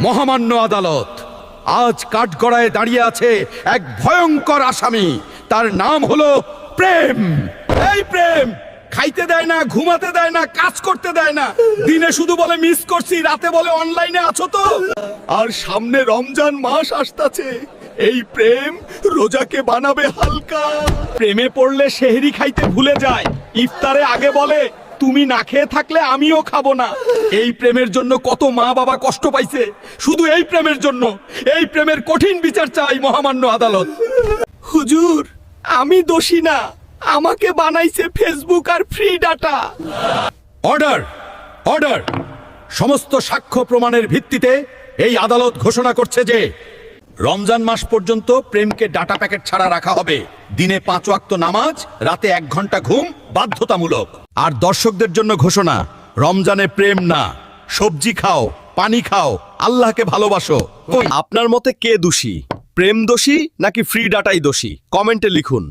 মহামান্য আদালত, আজ কাঠগড়ায় দাঁড়িয়ে আছে এক ভয়ঙ্কর আসামি। তার নাম হলো প্রেম। এই প্রেম খাইতে দেয় না, ঘুমাতে দেয় না, কাজ করতে দেয় না। দিনে শুধু বলে মিস করছি, রাতে বলে অনলাইনে আছো তো। আর সামনে রমজান মাস আসতাছে, এই প্রেম রোজাকে বানাবে হালকা। প্রেমে পড়লে সেহরি খাইতে ভুলে যায়, ইফতারে আগে বলে তুমি না খেয়ে থাকলে আমিও খাবো না। এই প্রেমের জন্য কত মা বাবা কষ্ট পাইছে, শুধু এই প্রেমের জন্য। এই প্রেমের কঠিন বিচার চাই মহামান্য আদালত। হুজুর, আমি দোষী না, আমাকে বানাইছে ফেসবুক আর ফ্রি ডাটা। Order, order. সমস্ত সাক্ষ্য প্রমাণের ভিত্তিতে এই আদালত ঘোষণা করছে যে রমজান মাস পর্যন্ত প্রেমকে ডাটা প্যাকেট ছাড়া রাখা হবে। দিনে 5 ওয়াক্ত নামাজ, রাতে 1 ঘন্টা ঘুম বাধ্যতামূলক। আর দর্শকদের জন্য ঘোষণা, রমজানে প্রেম না, সবজি খাও, পানি খাও, আল্লাহকে ভালোবাসো। আপনার মতে কে দোষী, প্রেম দোষী নাকি ফ্রি ডাটাই দোষী? কমেন্টে লিখুন।